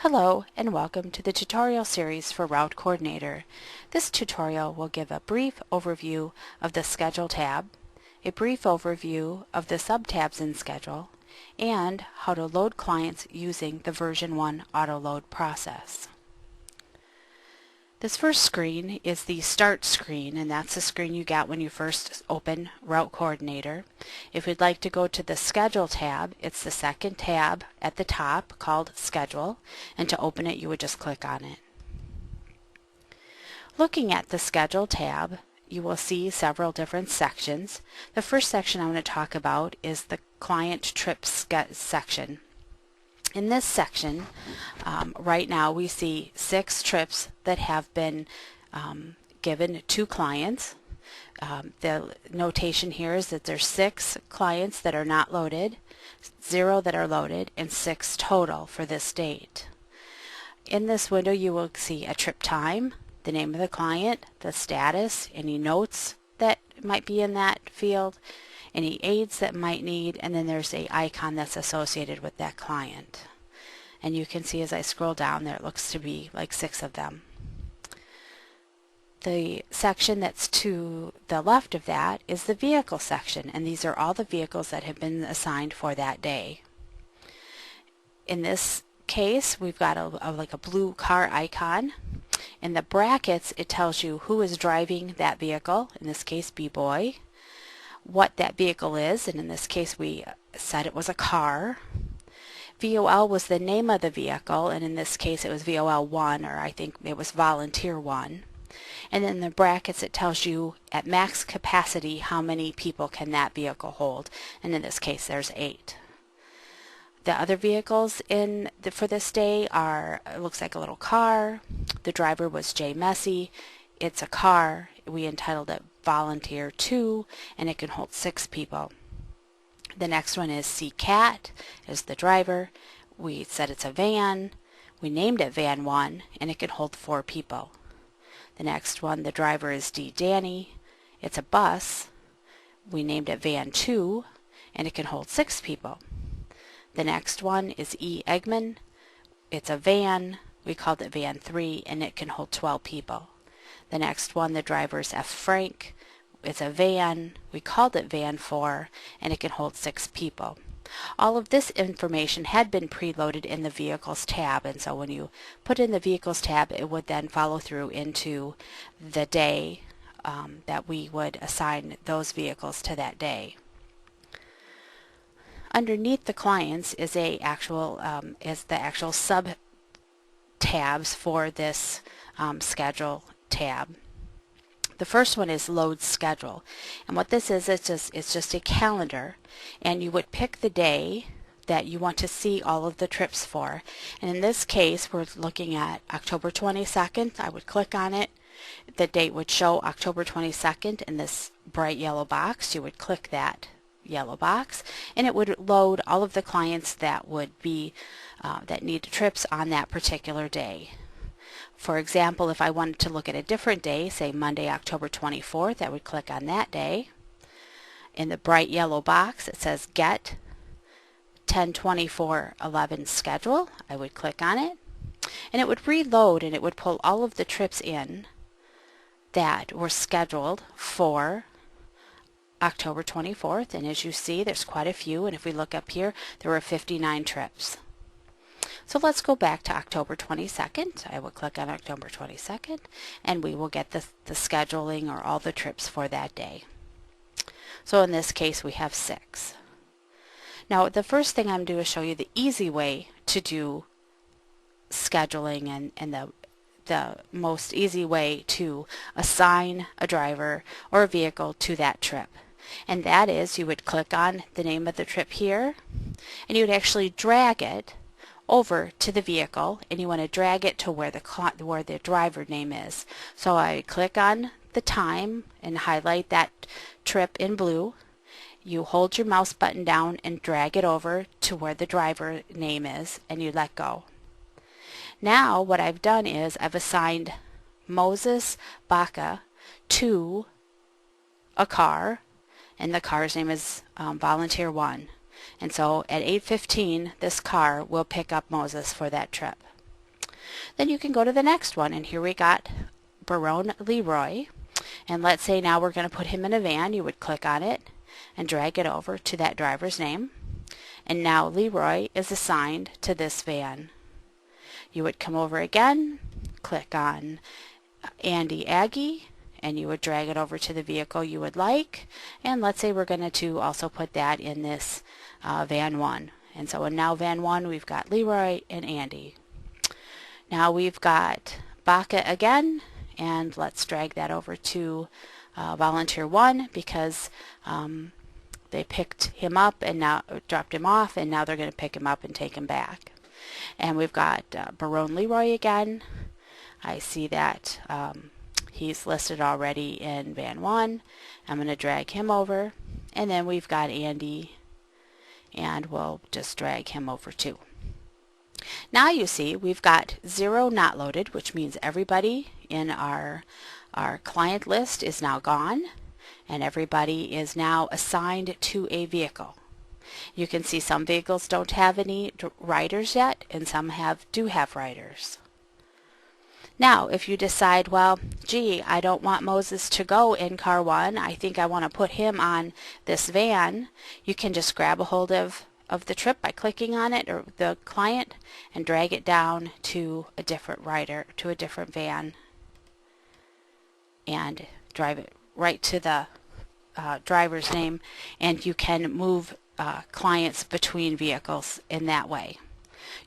Hello and welcome to the tutorial series for Route Coordinator. This tutorial will give a brief overview of the Schedule tab, a brief overview of the sub-tabs in Schedule, and how to load clients using the version 1 auto load process. This first screen is the Start screen, and that's the screen you get when you first open Route Coordinator. If you'd like to go to the Schedule tab, it's the second tab at the top called Schedule, and to open it you would just click on it. Looking at the Schedule tab, you will see several different sections. The first section I'm going to talk about is the Client Trips section. In this section, right now we see 6 trips that have been given to clients. The notation here is that there's 6 clients that are not loaded, 0 that are loaded, and 6 total for this date. In this window you will see a trip time, the name of the client, the status, any notes that might be in that field, any aids that might need, and then there's a icon that's associated with that client. And you can see as I scroll down there, it looks to be like 6 of them. The section that's to the left of that is the vehicle section, and these are all the vehicles that have been assigned for that day. In this case, we've got like a blue car icon. In the brackets, it tells you who is driving that vehicle, in this case B-Boy, what that vehicle is, and in this case we said it was a car. VOL was the name of the vehicle, and in this case it was VOL 1, or I think it was Volunteer 1. And in the brackets it tells you at max capacity how many people can that vehicle hold, and in this case there's 8. The other vehicles for this day are, it looks like a little car. The driver was J. Messy. It's a car. We entitled it Volunteer 2, and it can hold 6 people. The next one is C. Cat, is the driver. We said it's a van. We named it Van 1, and it can hold 4 people. The next one, the driver is D. Danny. It's a bus. We named it Van 2, and it can hold 6 people. The next one is E. Eggman. It's a van. We called it Van 3, and it can hold 12 people. The next one, the driver is F. Frank. It's a van. We called it Van 4, and it can hold 6 people. All of this information had been preloaded in the Vehicles tab, and so when you put in the Vehicles tab, it would then follow through into the day that we would assign those vehicles to that day. Underneath the clients is the actual sub tabs for this Schedule tab. The first one is Load Schedule, and what this is, it's just a calendar, and you would pick the day that you want to see all of the trips for. And in this case, we're looking at October 22nd. I would click on it. The date would show October 22nd in this bright yellow box. You would click that yellow box, and it would load all of the clients that would be that need trips on that particular day. For example, if I wanted to look at a different day, say Monday, October 24th, I would click on that day. In the bright yellow box, it says Get 10/24/11 Schedule. I would click on it, and it would reload, and it would pull all of the trips in that were scheduled for October 24th. And as you see, there's quite a few, and if we look up here, there were 59 trips. So let's go back to October 22nd. I will click on October 22nd, and we will get the scheduling or all the trips for that day. So in this case, we have 6. Now, the first thing I'm going to show you the easy way to do scheduling and the most easy way to assign a driver or a vehicle to that trip. And that is, you would click on the name of the trip here, and you would actually drag it over to the vehicle, and you want to drag it to where the driver name is. So I click on the time and highlight that trip in blue. You hold your mouse button down and drag it over to where the driver name is, and you let go. Now what I've done is I've assigned Moses Baca to a car, and the car's name is Volunteer 1. And so at 8:15, this car will pick up Moses for that trip. Then you can go to the next one, and here we got Barone Leroy. And let's say now we're going to put him in a van. You would click on it and drag it over to that driver's name. And now Leroy is assigned to this van. You would come over again, click on Andy Aggie, and you would drag it over to the vehicle you would like. And let's say we're going to also put that in this van 1. And so in now van 1 we've got Leroy and Andy. Now we've got Baca again, and let's drag that over to volunteer 1 because they picked him up and now dropped him off, and now they're going to pick him up and take him back. And we've got Barone Leroy again. I see that he's listed already in van 1. I'm going to drag him over, and then we've got Andy, and we'll just drag him over too. Now you see we've got 0 not loaded, which means everybody in our client list is now gone, and everybody is now assigned to a vehicle. You can see some vehicles don't have any riders yet, and some do have riders. Now if you decide, well, gee, I don't want Moses to go in car 1, I think I want to put him on this van, you can just grab a hold of the trip by clicking on it, or the client, and drag it down to a different rider, to a different van, and drive it right to the driver's name, and you can move clients between vehicles in that way.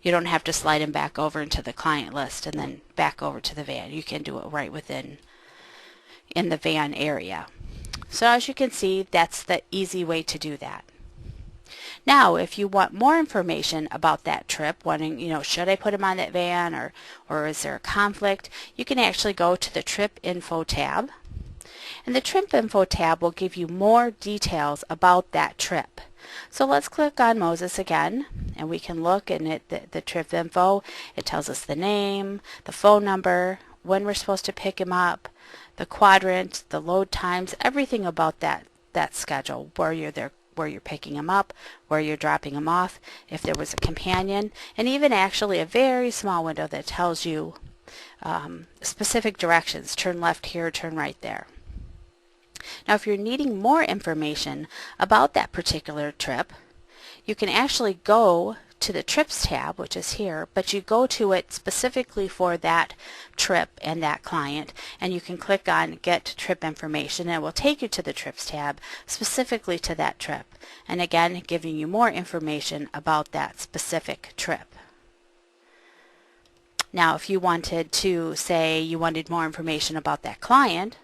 You don't have to slide them back over into the client list and then back over to the van. You can do it right within in the van area. So as you can see, that's the easy way to do that. Now if you want more information about that trip, wanting, should I put him on that van, or is there a conflict, you can actually go to the Trip Info tab. And the Trip Info tab will give you more details about that trip. So let's click on Moses again, and we can look in the Trip Info. It tells us the name, the phone number, when we're supposed to pick him up, the quadrant, the load times, everything about that schedule, where you're picking him up, where you're dropping him off, if there was a companion, and even actually a very small window that tells you specific directions. Turn left here, turn right there. Now if you're needing more information about that particular trip, you can actually go to the Trips tab, which is here, but you go to it specifically for that trip and that client, and you can click on Get Trip Information, and it will take you to the Trips tab specifically to that trip, and again giving you more information about that specific trip. Now if you wanted to say you wanted more information about that client,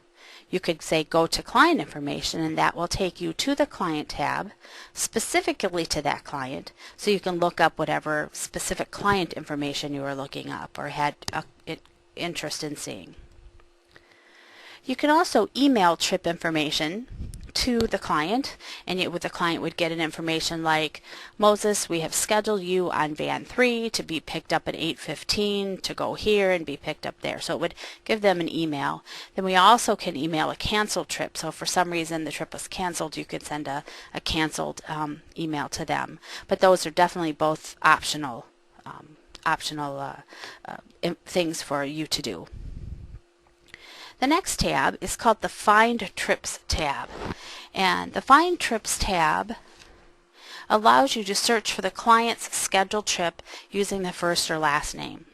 you could say go to client information, and that will take you to the client tab specifically to that client, so you can look up whatever specific client information you were looking up or had interest in seeing. You can also email trip information to the client, and the client would get an information like, Moses, we have scheduled you on van 3 to be picked up at 8:15 to go here and be picked up there. So it would give them an email. Then we also can email a canceled trip. So if for some reason the trip was canceled, you could send a canceled email to them. But those are definitely both optional things for you to do. The next tab is called the Find Trips tab, and the Find Trips tab allows you to search for the client's scheduled trip using the first or last name.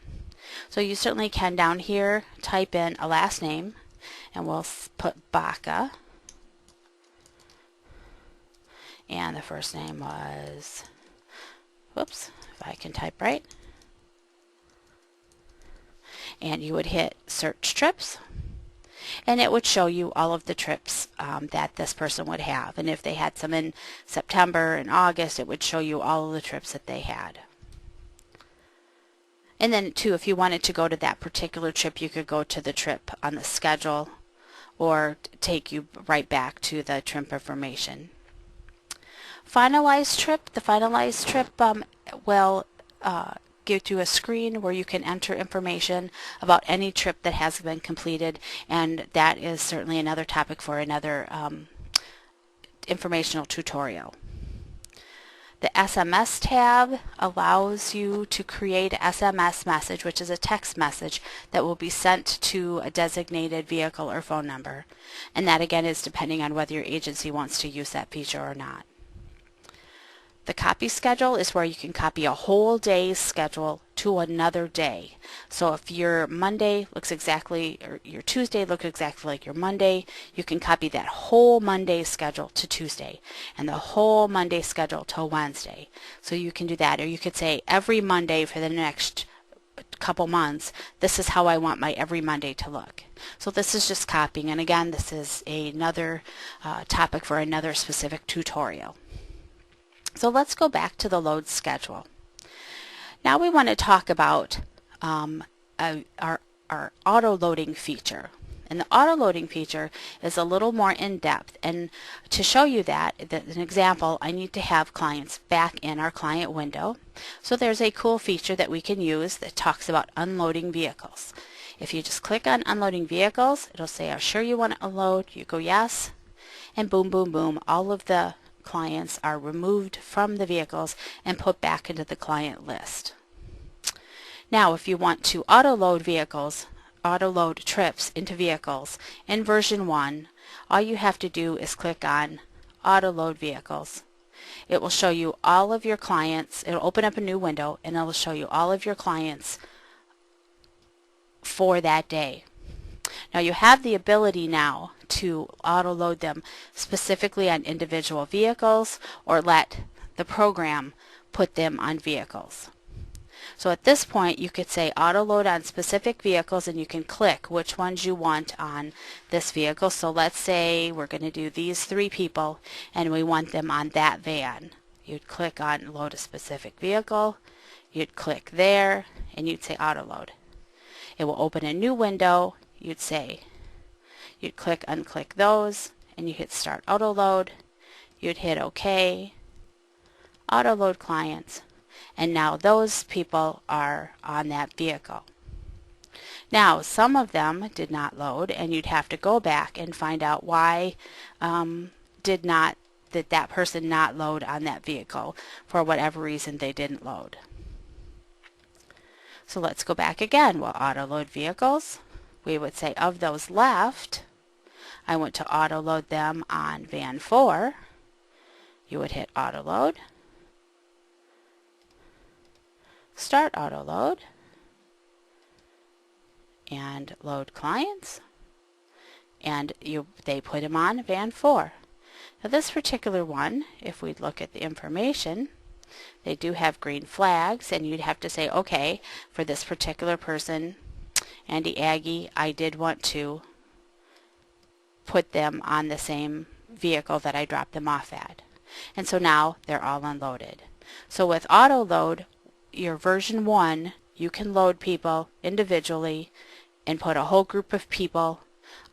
So you certainly can down here type in a last name, and we'll put Baca, and the first name was, whoops, if I can type right, and you would hit Search Trips, and it would show you all of the trips that this person would have. And if they had some in September and August, it would show you all of the trips that they had. And then too, if you wanted to go to that particular trip, you could go to the trip on the schedule, or take you right back to the trip information. Finalized trip. The finalized trip will give you a screen where you can enter information about any trip that has been completed, and that is certainly another topic for another informational tutorial. The SMS tab allows you to create a SMS message, which is a text message that will be sent to a designated vehicle or phone number. And that again is depending on whether your agency wants to use that feature or not. The copy schedule is where you can copy a whole day's schedule to another day. So if your Monday looks exactly, or your Tuesday looks exactly like your Monday, you can copy that whole Monday schedule to Tuesday and the whole Monday schedule to Wednesday. So you can do that, or you could say every Monday for the next couple months, this is how I want my every Monday to look. So this is just copying, and again, this is another topic for another specific tutorial. So let's go back to the load schedule. Now we want to talk about our auto loading feature. And the auto loading feature is a little more in depth, and to show you that, as an example, I need to have clients back in our client window. So there's a cool feature that we can use that talks about unloading vehicles. If you just click on unloading vehicles, it'll say, are you sure you want to unload? You go yes, and boom, boom, boom, all of the clients are removed from the vehicles and put back into the client list. Now if you want to auto load vehicles, auto load trips into vehicles in version 1, all you have to do is click on auto load vehicles. It will show you all of your clients. It'll open up a new window and it will show you all of your clients for that day. Now you have the ability now to auto load them specifically on individual vehicles or let the program put them on vehicles. So at this point you could say auto load on specific vehicles, and you can click which ones you want on this vehicle. So let's say we're going to do these 3 people and we want them on that van. You'd click on load a specific vehicle, you'd click there, and you'd say auto load. It will open a new window. You'd click unclick those, and you hit start auto load. You'd hit OK, auto load clients, and now those people are on that vehicle. Now some of them did not load, and you'd have to go back and find out why did that person not load on that vehicle. For whatever reason they didn't load. So let's go back again. We'll auto load vehicles. We would say of those left, I want to auto load them on van 4. You would hit auto load, start auto load, and load clients, and they put them on van 4. Now this particular one, if we look at the information, they do have green flags, and you'd have to say, okay, for this particular person, Andy Aggie, I did want to put them on the same vehicle that I dropped them off at. And so now they're all unloaded. So with auto load, your version 1, you can load people individually and put a whole group of people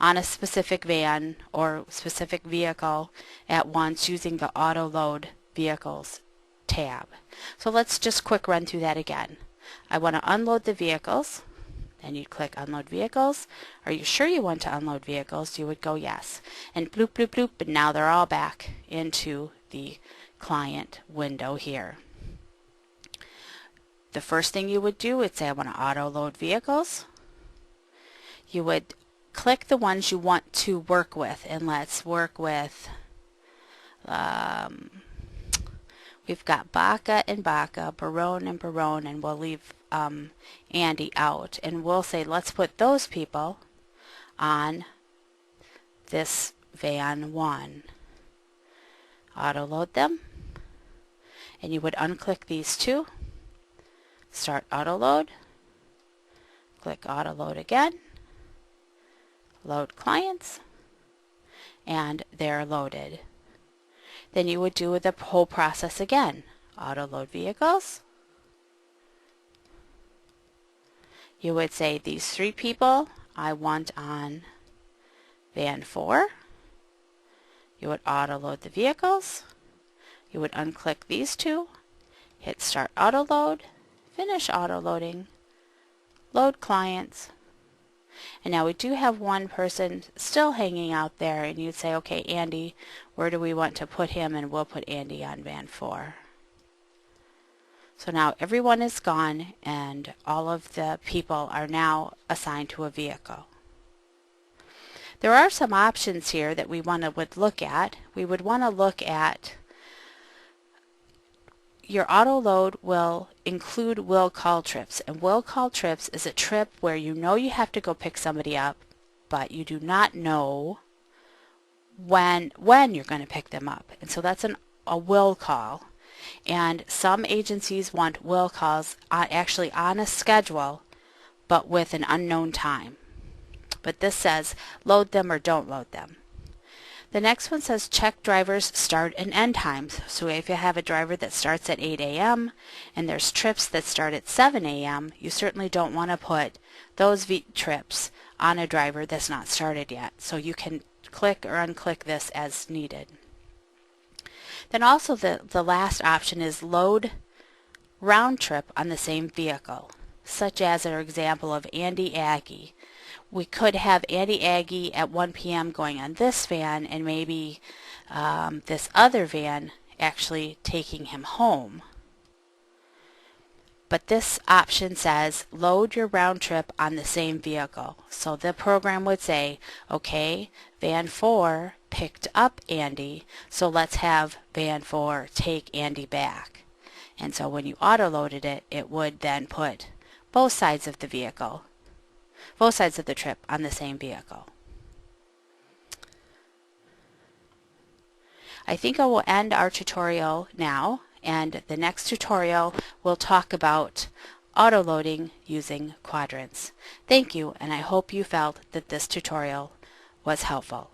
on a specific van or specific vehicle at once using the auto load vehicles tab. So let's just quick run through that again. I want to unload the vehicles, and you'd click unload vehicles. Are you sure you want to unload vehicles? You would go yes, and bloop bloop bloop, and now they're all back into the client window here. The first thing you would do is say I want to auto load vehicles. You would click the ones you want to work with, and let's work with we've got Baca and Baca, Barone and Barone, and we'll leave Andy out, and we'll say let's put those people on this van 1. Auto load them, and you would unclick these 2, start auto load, click auto load again, load clients, and they're loaded. Then you would do the whole process again. Auto load vehicles. You would say these 3 people I want on van 4. You would auto load the vehicles. You would unclick these 2, hit start auto load, finish auto loading, load clients. And now we do have one person still hanging out there, and you'd say, okay, Andy, where do we want to put him? And we'll put Andy on van 4. So now everyone is gone and all of the people are now assigned to a vehicle. There are some options here that we would look at. We would want to look at your auto load will include will call trips, and will call trips is a trip where you know you have to go pick somebody up, but you do not know when you're going to pick them up, and so that's a will call. And some agencies want will calls actually on a schedule but with an unknown time, but this says load them or don't load them. The next one says check drivers' start and end times. So if you have a driver that starts at 8 a.m. and there's trips that start at 7 a.m., you certainly don't want to put those trips on a driver that's not started yet. So you can click or unclick this as needed. Then also the last option is load round trip on the same vehicle, such as our example of Andy Aggie. We could have Andy Aggie at 1 p.m. going on this van and maybe this other van actually taking him home. But this option says load your round trip on the same vehicle. So the program would say, okay, van 4 picked up Andy, so let's have van 4 take Andy back. And so when you auto-loaded it, it would then put both sides of the vehicle, both sides of the trip on the same vehicle. I think I will end our tutorial now, and the next tutorial will talk about auto-loading using quadrants. Thank you, and I hope you felt that this tutorial was helpful.